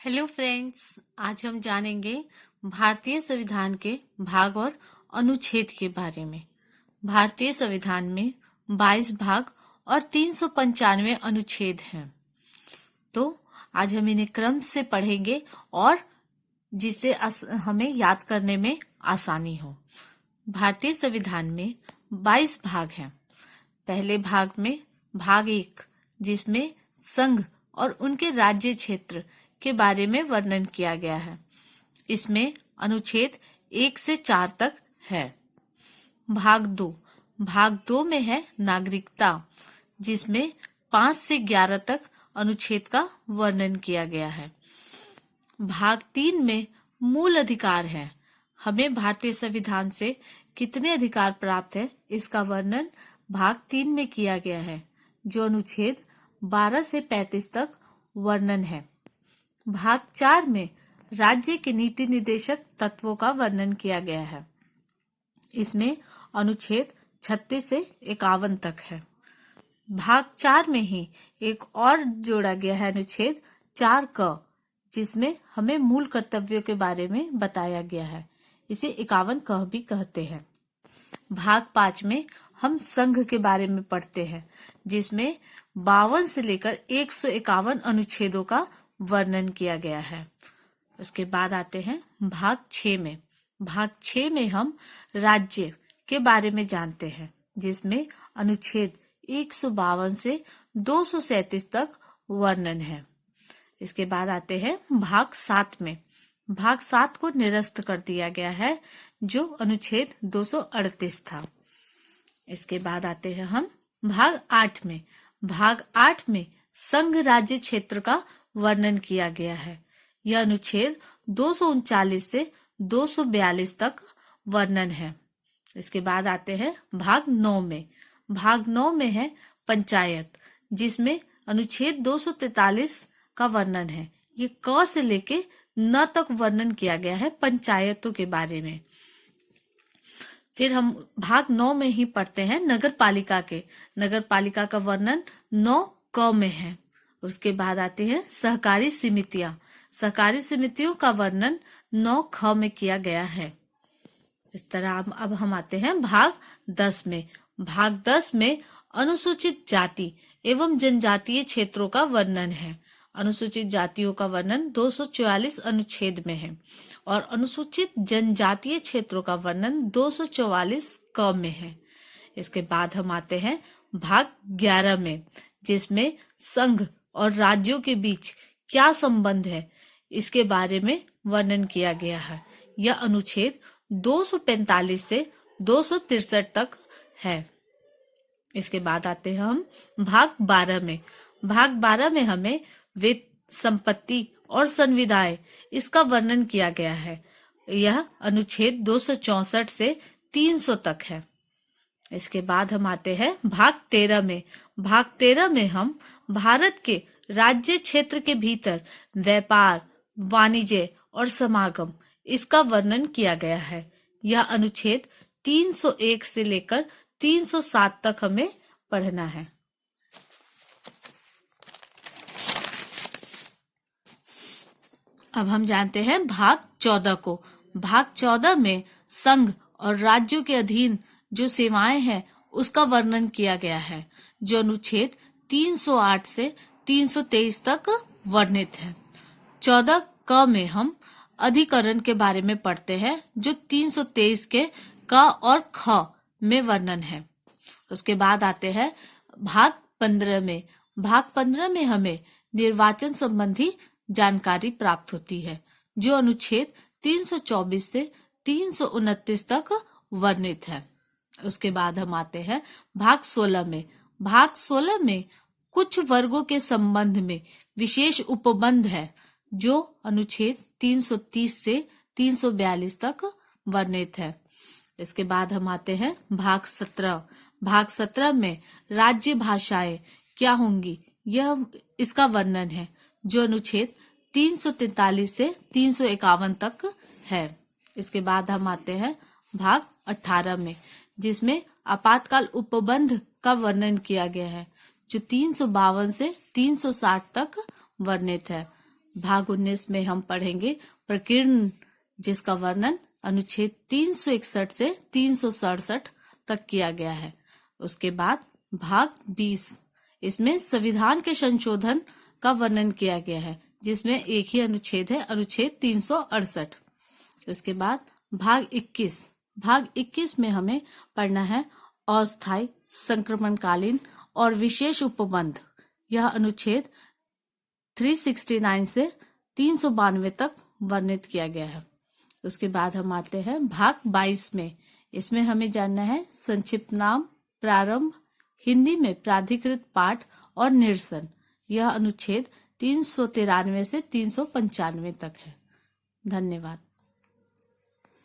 Hello friends, आज हम जानेंगे भारतीय संविधान के भाग और अनुच्छेद के बारे में। भारतीय संविधान में 22 भाग और 395 अनुच्छेद हैं। तो आज हम इन्हें क्रम से पढ़ेंगे और जिससे हमें याद करने में आसानी हो। भारतीय संविधान में 22 भाग हैं। पहले भाग में भाग 1, जिसमें संघ और उनके राज्य क्षेत्र के बारे में वर्णन किया गया है। इसमें अनुच्छेद 1 से 4 तक है। भाग 2 में है नागरिकता, जिसमें 5 से 11 तक अनुच्छेद का वर्णन किया गया है। भाग 3 में मूल अधिकार है। हमें भारतीय संविधान से कितने अधिकार प्राप्त है, इसका वर्णन भाग 3 में किया गया है, जो अनुच्छेद 12 से 35 तक वर्णन है। भाग 4 में राज्य के नीति निर्देशक तत्वों का वर्णन किया गया है। इसमें अनुच्छेद 36 से 51 तक है। भाग 4 में ही एक और जोड़ा गया है, अनुच्छेद 4 जिसमें हमें मूल कर्तव्यों के बारे में बताया गया है। इसे 51 भी कहते हैं। भाग 5 में हम संघ के बारे में पढ़ते हैं, जिसमें 52 से लेकर 151 अनुच्छेदों का वर्णन किया गया है। उसके बाद आते हैं भाग 6 में। भाग 6 में हम राज्य के बारे में जानते हैं, जिसमें अनुच्छेद 152 से 237 तक वर्णन है। इसके बाद आते हैं भाग 7 में। भाग 7 को निरस्त कर दिया गया है, जो अनुच्छेद 238 था। इसके बाद आते हैं हम भाग 8 में। भाग 8 में संघ राज्य क्षेत्र का वर्णन किया गया है। यह अनुच्छेद 239 से 242 तक वर्णन है। इसके बाद आते हैं भाग 9 में। भाग 9 में है पंचायत, जिसमें अनुच्छेद 243 का वर्णन है। ये क से लेके न तक वर्णन किया गया है पंचायतों के बारे में। फिर हम भाग 9 में ही पढ़ते हैं नगर पालिका के। नगर पालिका का वर्णन 9 में है। उसके बाद आते हैं सहकारी समितियां। सहकारी समितियों का वर्णन 9 में किया गया है। इस तरह अब हम आते हैं भाग 10 में। भाग 10 में अनुसूचित जाति एवं जनजातीय क्षेत्रों का वर्णन है। अनुसूचित जातियों का वर्णन 244 अनुच्छेद में है और अनुसूचित जनजातीय क्षेत्रों का वर्णन 244 क में है। इसके बाद हम आते हैं भाग 11 में, जिसमें संघ और राज्यों के बीच क्या संबंध है, इसके बारे में वर्णन किया गया है। यह अनुच्छेद 245 से 263 तक है। इसके बाद आते हैं हम भाग 12 में। भाग 12 में हमें वित्त, संपत्ति और संविदाएं, इसका वर्णन किया गया है। यह अनुच्छेद 264 से 300 तक है। इसके बाद हम आते हैं भाग 13 में। भाग 13 में हम भारत के राज्य क्षेत्र के भीतर व्यापार, वाणिज्य और समागम, इसका वर्णन किया गया है। यह अनुच्छेद 301 से लेकर 307 तक हमें पढ़ना है। अब हम जानते हैं भाग 14 को। भाग 14 में संघ और राज्यों के अधीन जो सेवाएं हैं, उसका वर्णन किया गया है, जो अनुच्छेद 308 से 323 तक वर्णित है। 14 में हम अधिकरण के बारे में पढ़ते हैं, जो 323 के क और ख में वर्णन है। उसके बाद आते हैं भाग 15 में। भाग 15 में हमें निर्वाचन संबंधी जानकारी प्राप्त होती है, जो अनुच्छेद 324 से 329 तक वर्णित है। उसके बाद हम आते हैं भाग 16 में। भाग 16 में कुछ वर्गों के संबंध में विशेष उपबंध है, जो अनुच्छेद 330 से 342 तक वर्णित है। इसके बाद हम आते हैं भाग 17। भाग 17 में राज्य भाषाएं क्या होंगी, यह इसका वर्णन है, जो अनुच्छेद 343 से 351 तक है। इसके बाद हम आते हैं भाग 18 में, जिसमें आपातकाल उपबंध का वर्णन किया गया है, जो 352 से 360 तक वर्णित है। भाग 19 में हम पढ़ेंगे प्रकीर्ण, जिसका वर्णन अनुच्छेद 361 से 367 तक किया गया है। उसके बाद भाग 20, इसमें संविधान के संशोधन का वर्णन किया गया है, जिसमें एक ही अनुच्छेद है, अनुच्छेद 368। उसके बाद भाग 21 में हमें पढ़ना है अस्थायी, संक्रमणकालीन और विशेष उपबंध। यह अनुच्छेद 369 से 392 तक वर्णित किया गया है। उसके बाद हम आते हैं भाग 22 में। इसमें हमें जानना है संक्षिप्त नाम, प्रारंभ, हिंदी में प्राधिकृत पाठ और निरसन। यह अनुच्छेद 393 से 395 तक है। धन्यवाद।